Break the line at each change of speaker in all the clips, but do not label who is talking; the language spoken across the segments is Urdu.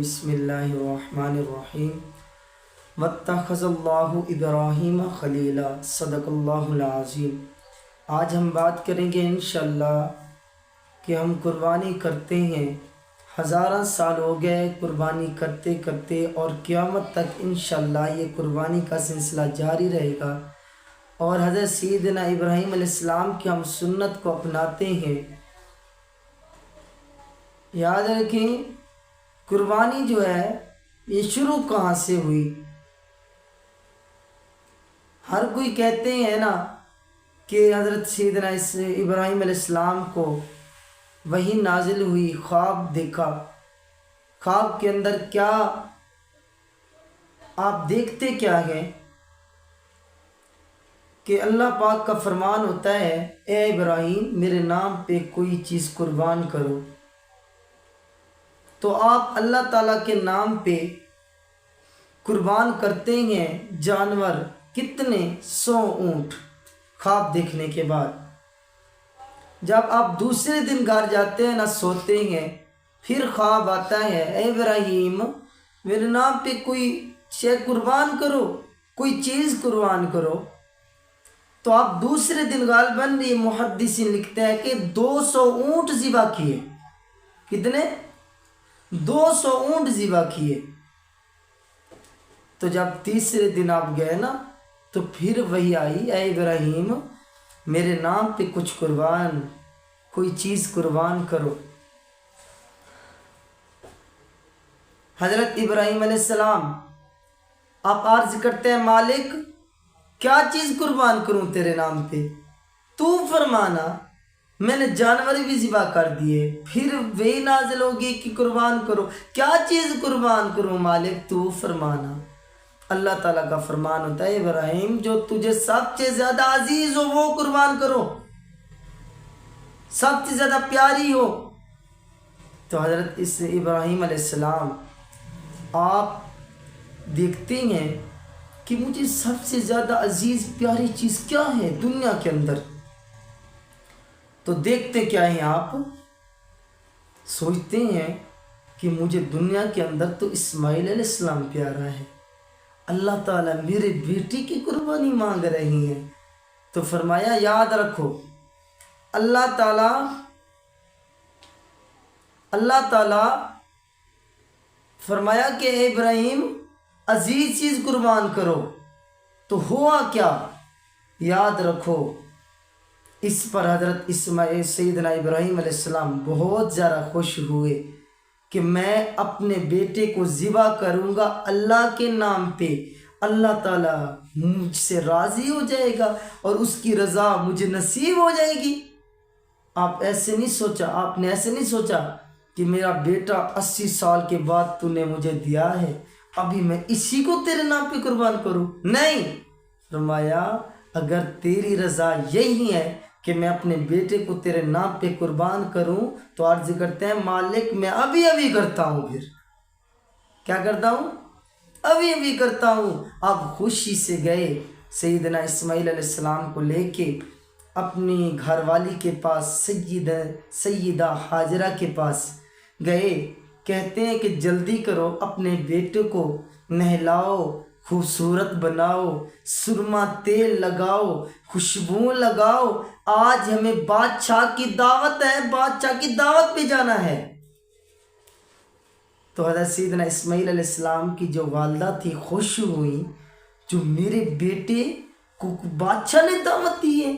بسم اللہ الرحمن الرحیم واتخذ اللہ ابراہیم خلیلا صدق اللہ العظیم۔ آج ہم بات کریں گے انشاءاللہ کہ ہم قربانی کرتے ہیں، ہزارہ سال ہو گئے قربانی کرتے کرتے، اور قیامت تک انشاءاللہ یہ قربانی کا سلسلہ جاری رہے گا، اور حضرت سیدنا ابراہیم علیہ السلام کی ہم سنت کو اپناتے ہیں۔ یاد رکھیں قربانی جو ہے یہ شروع کہاں سے ہوئی؟ ہر کوئی کہتے ہیں نا کہ حضرت سیدنا ابراہیم علیہ السلام کو وحی نازل ہوئی، خواب دیکھا، خواب کے اندر کیا آپ دیکھتے کیا ہیں کہ اللہ پاک کا فرمان ہوتا ہے اے ابراہیم میرے نام پہ کوئی چیز قربان کرو، تو آپ اللہ تعالیٰ کے نام پہ قربان کرتے ہیں جانور، کتنے 100 اونٹ۔ خواب دیکھنے کے بعد جب آپ دوسرے دن گھر جاتے ہیں نا، سوتے ہیں، پھر خواب آتا ہے اے ابراہیم میرے نام پہ کوئی شے قربان کرو، کوئی چیز قربان کرو، تو آپ دوسرے دن غالباً یہ محدثین لکھتے ہیں کہ 200 اونٹ ذبح کیے۔ کتنے؟ 200 اونٹ ذبح کیے۔ تو جب تیسرے دن آپ گئے نا تو پھر وہی آئی اے ابراہیم میرے نام پہ کچھ قربان، کوئی چیز قربان کرو۔ حضرت ابراہیم علیہ السلام آپ عرض کرتے ہیں مالک کیا چیز قربان کروں تیرے نام پہ؟ تو فرمانا۔ میں نے جانور بھی ذبح کر دیے، پھر وہی نازل ہوگی کہ قربان کرو، کیا چیز قربان کروں مالک تو فرمانا۔ اللہ تعالیٰ کا فرمان ہوتا ہے ابراہیم جو تجھے سب سے زیادہ عزیز ہو وہ قربان کرو، سب سے زیادہ پیاری ہو۔ تو حضرت ابراہیم علیہ السلام آپ دیکھتے ہیں کہ مجھے سب سے زیادہ عزیز پیاری چیز کیا ہے دنیا کے اندر؟ تو دیکھتے کیا ہیں آپ؟ سوچتے ہیں کہ مجھے دنیا کے اندر تو اسماعیل علیہ السلام پیارا ہے، اللہ تعالیٰ میرے بیٹی کی قربانی مانگ رہی ہیں۔ تو فرمایا یاد رکھو اللہ تعالیٰ فرمایا کہ اے ابراہیم عزیز چیز قربان کرو، تو ہوا کیا؟ یاد رکھو اس پر حضرت سیدنا ابراہیم علیہ السلام بہت زیادہ خوش ہوئے کہ میں اپنے بیٹے کو ذبح کروں گا اللہ کے نام پہ، اللہ تعالیٰ مجھ سے راضی ہو جائے گا اور اس کی رضا مجھے نصیب ہو جائے گی۔ آپ نے ایسے نہیں سوچا کہ میرا بیٹا 80 سال کے بعد تو نے مجھے دیا ہے، ابھی میں اسی کو تیرے نام پہ قربان کروں؟ نہیں، فرمایا اگر تیری رضا یہی ہے کہ میں اپنے بیٹے کو تیرے نام پہ قربان کروں تو عرض کرتے ہیں مالک میں ابھی کرتا ہوں۔ پھر کیا کرتا ہوں؟ ابھی کرتا ہوں۔ اب خوشی سے گئے سیدنا اسماعیل علیہ السلام کو لے کے اپنی گھر والی کے پاس سیدہ ہاجرہ کے پاس گئے، کہتے ہیں کہ جلدی کرو اپنے بیٹے کو نہلاؤ، خوبصورت بناؤ، سرما تیل لگاؤ، خوشبو لگاؤ، آج ہمیں بادشاہ کی دعوت ہے، بادشاہ کی دعوت پہ جانا ہے۔ تو حضرت سیدنا اسماعیل علیہ السلام کی جو والدہ تھی خوش ہوئی، جو میرے بیٹے کو بادشاہ نے دعوت دی ہے۔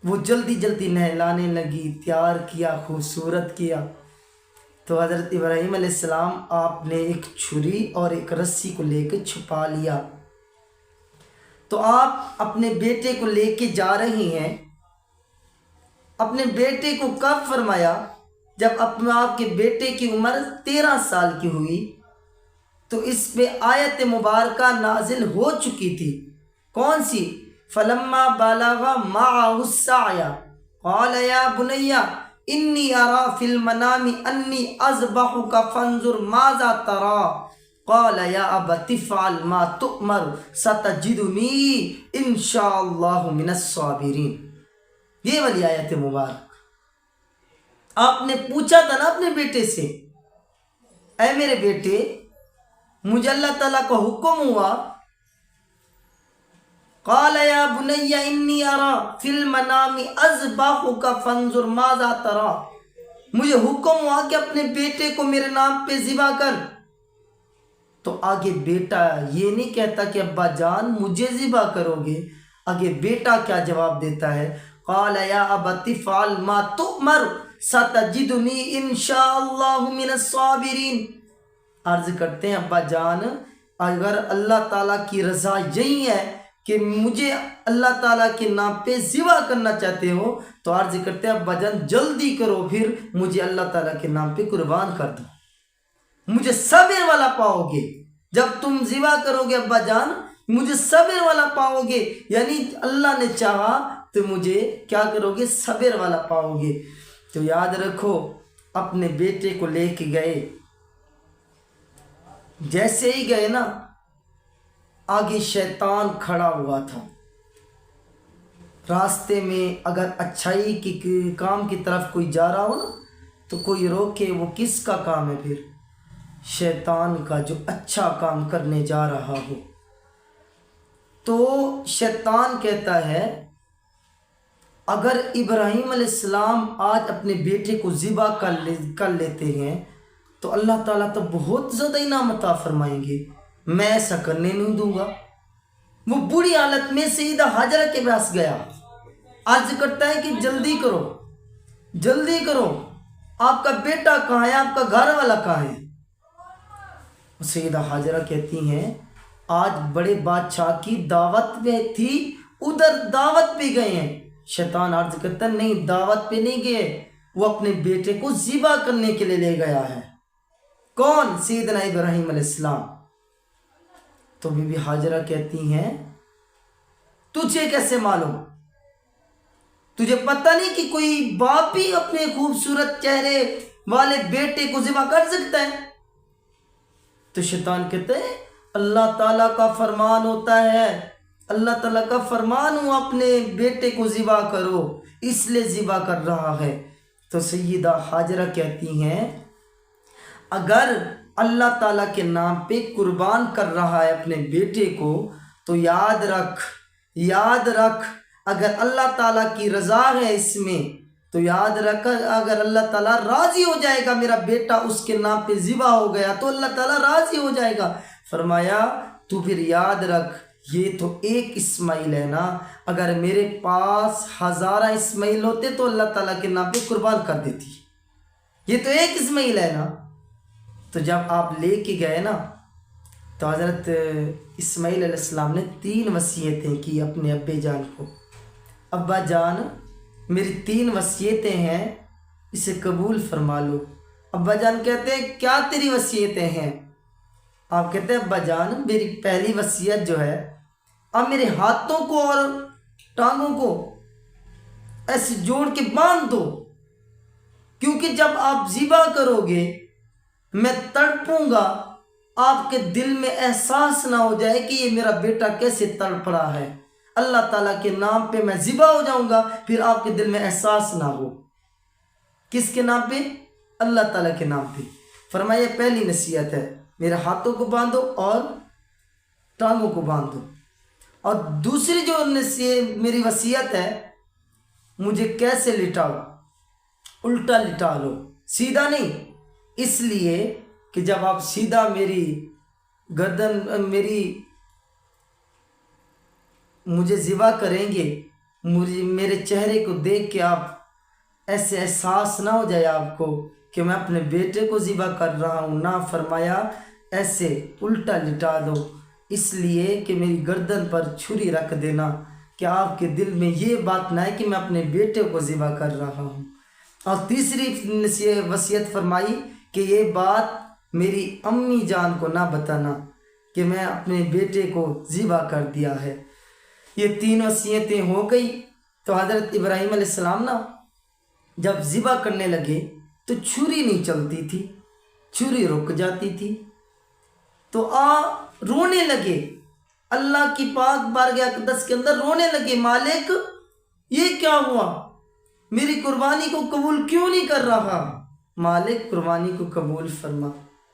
وہ جلدی نہلانے لگی، تیار کیا، خوبصورت کیا۔ تو حضرت ابراہیم علیہ السلام آپ نے ایک چھری اور ایک رسی کو لے کے چھپا لیا۔ تو آپ اپنے بیٹے کو لے کے جا رہی ہیں۔ اپنے بیٹے کو کب فرمایا؟ جب آپ کے بیٹے کی عمر 13 سال کی ہوئی تو اس پہ آیت مبارکہ نازل ہو چکی تھی۔ کون سی؟ فلما بلغ معه السعي قال يا بني انی ارا فی المنام انی اذبحک فانظر ماذا ترى قال یا ابت افعل ما تؤمر ستجدنی ان شاء اللہ من الصابرین۔ یہ والی آیت مبارک آپ نے پوچھا تھا نا اپنے بیٹے سے اے میرے بیٹے مجھے اللہ تعالیٰ کا حکم ہوا، قال یا بنی انی ارا فی المنام اذبحک فانظر ماذا تری، مجھے حکم ہوا کہ اپنے بیٹے کو میرے نام پہ ذبح کر۔ تو آگے بیٹا یہ نہیں کہتا کہ ابا جان مجھے ذبح کرو گے، آگے بیٹا کیا جواب دیتا ہے، قال یا ابت افعل ما تؤمر ستجدنی انشاء اللہ من الصابرین۔ عرض کرتے ہیں ابا جان اگر اللہ تعالیٰ کی رضا یہی ہے کہ مجھے اللہ تعالیٰ کے نام پہ ذبح کرنا چاہتے ہو تو عرض کرتے ہیں ابا جان جلدی کرو، پھر مجھے اللہ تعالیٰ کے نام پہ قربان کر دو، مجھے صبر والا پاؤ گے۔ جب تم ذبح کرو گے ابا جان مجھے صبر والا پاؤ گے، یعنی اللہ نے چاہا تو مجھے کیا کرو گے، صبر والا پاؤ گے۔ تو یاد رکھو اپنے بیٹے کو لے کے گئے، جیسے ہی گئے نا آگے شیطان کھڑا ہوا تھا۔ راستے میں اگر اچھائی کی کام کی طرف کوئی جا رہا ہو نا تو کوئی روکے، وہ کس کا کام ہے؟ پھر شیطان کا، جو اچھا کام کرنے جا رہا ہو۔ تو شیطان کہتا ہے اگر ابراہیم علیہ السلام آج اپنے بیٹے کو ذبح کر لیتے ہیں تو اللہ تعالیٰ تو بہت زیادہ انعام عطا فرمائیں گے، میں ایسا کرنے نہیں دوں گا۔ وہ بری حالت میں سیدہ ہاجرہ کے پاس گیا، عرض کرتا ہے کہ جلدی کرو جلدی کرو، آپ کا بیٹا کہاں ہے، آپ کا گھر والا کہاں ہے؟ سیدہ ہاجرہ کہتی ہیں آج بڑے بادشاہ کی دعوت پہ تھی، ادھر دعوت پہ گئے ہیں۔ شیطان عرض کرتا ہے نہیں دعوت پہ نہیں گئے، وہ اپنے بیٹے کو ذبح کرنے کے لیے لے گیا ہے۔ کون؟ سیدنا ابراہیم علیہ السلام۔ تو بی بی ہاجرہ کہتی ہیں تجھے کیسے معلوم؟ تجھے پتہ نہیں کہ کوئی باپ بھی اپنے خوبصورت چہرے والے بیٹے کو ذبح کر سکتا ہے؟ تو شیطان کہتے ہیں اللہ تعالیٰ کا فرمان ہوتا ہے، اللہ تعالیٰ کا فرمان ہو اپنے بیٹے کو ذبح کرو، اس لیے ذبح کر رہا ہے۔ تو سیدہ ہاجرہ کہتی ہیں اگر اللہ تعالیٰ کے نام پہ قربان کر رہا ہے اپنے بیٹے کو تو یاد رکھ اگر اللہ تعالیٰ کی رضا ہے اس میں تو یاد رکھ اگر اللہ تعالیٰ راضی ہو جائے گا میرا بیٹا اس کے نام پہ ذبح ہو گیا تو اللہ تعالیٰ راضی ہو جائے گا۔ فرمایا تو پھر یاد رکھ یہ تو ایک اسماعیل ہے نا، اگر میرے پاس 1000 اسماعیل ہوتے تو اللہ تعالیٰ کے نام پہ قربان کر دیتی، یہ تو ایک اسماعیل ہے نا۔ تو جب آپ لے کے گئے نا تو حضرت اسماعیل علیہ السلام نے 3 وصیتیں کی اپنے ابے جان کو، ابا جان میری 3 وصیتیں ہیں اسے قبول فرما لو۔ ابا جان کہتے ہیں کیا تیری وصیتیں ہیں؟ آپ کہتے ہیں ابا جان میری پہلی وصیت جو ہے اب میرے ہاتھوں کو اور ٹانگوں کو ایسے جوڑ کے باندھ دو، کیونکہ جب آپ ذبح کرو گے میں تڑپوں گا، آپ کے دل میں احساس نہ ہو جائے کہ یہ میرا بیٹا کیسے تڑپ رہا ہے، اللہ تعالیٰ کے نام پہ میں ذبح ہو جاؤں گا، پھر آپ کے دل میں احساس نہ ہو۔ کس کے نام پہ؟ اللہ تعالیٰ کے نام پہ۔ فرمایا پہلی نصیحت ہے میرے ہاتھوں کو باندھو اور ٹانگوں کو باندھو، اور دوسری جو میری وصیت ہے مجھے کیسے لٹاؤ، الٹا لٹا لو، سیدھا نہیں، اس لیے کہ جب آپ سیدھا میری گردن مجھے ذبح کریں گے میرے چہرے کو دیکھ کے آپ ایسے احساس نہ ہو جائے آپ کو کہ میں اپنے بیٹے کو ذبح کر رہا ہوں، نہ فرمایا ایسے الٹا لٹا دو، اس لیے کہ میری گردن پر چھری رکھ دینا کہ آپ کے دل میں یہ بات نہ ہے کہ میں اپنے بیٹے کو ذبح کر رہا ہوں۔ اور تیسری وصیت فرمائی کہ یہ بات میری امی جان کو نہ بتانا کہ میں اپنے بیٹے کو ذبح کر دیا ہے۔ یہ 3 وصیتیں ہو گئی تو حضرت ابراہیم علیہ السلام نا جب ذبح کرنے لگے تو چھری نہیں چلتی تھی، چھری رک جاتی تھی، تو رونے لگے، اللہ کی پاک بارگاہ اقدس کے اندر رونے لگے، مالک یہ کیا ہوا، میری قربانی کو قبول کیوں نہیں کر رہا؟ مالک قربانی کو قبول فرما،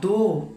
2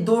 2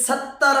70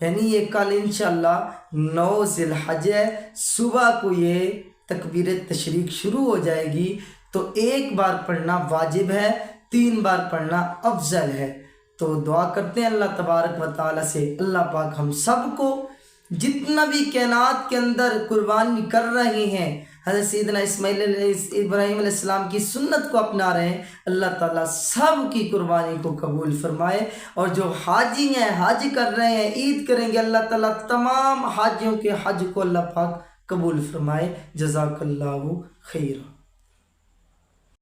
یعنی یہ کل انشاءاللہ 9 ذی الحج ہے، صبح کو یہ تکبیر تشریق شروع ہو جائے گی، تو ایک بار پڑھنا واجب ہے، 3 بار پڑھنا افضل ہے۔ تو دعا کرتے ہیں اللہ تبارک و تعالیٰ سے، اللہ پاک ہم سب کو جتنا بھی کائنات کے اندر قربانی کر رہے ہیں، حضرت سیدنا ابراہیم علیہ السلام کی سنت کو اپنا رہے ہیں، اللہ تعالیٰ سب کی قربانی کو قبول فرمائے۔ اور جو حاجی ہیں، حج کر رہے ہیں، عید کریں گے، اللہ تعالیٰ تمام حاجیوں کے حج کو اللہ پاک قبول فرمائے۔ جزاک اللہ خیر۔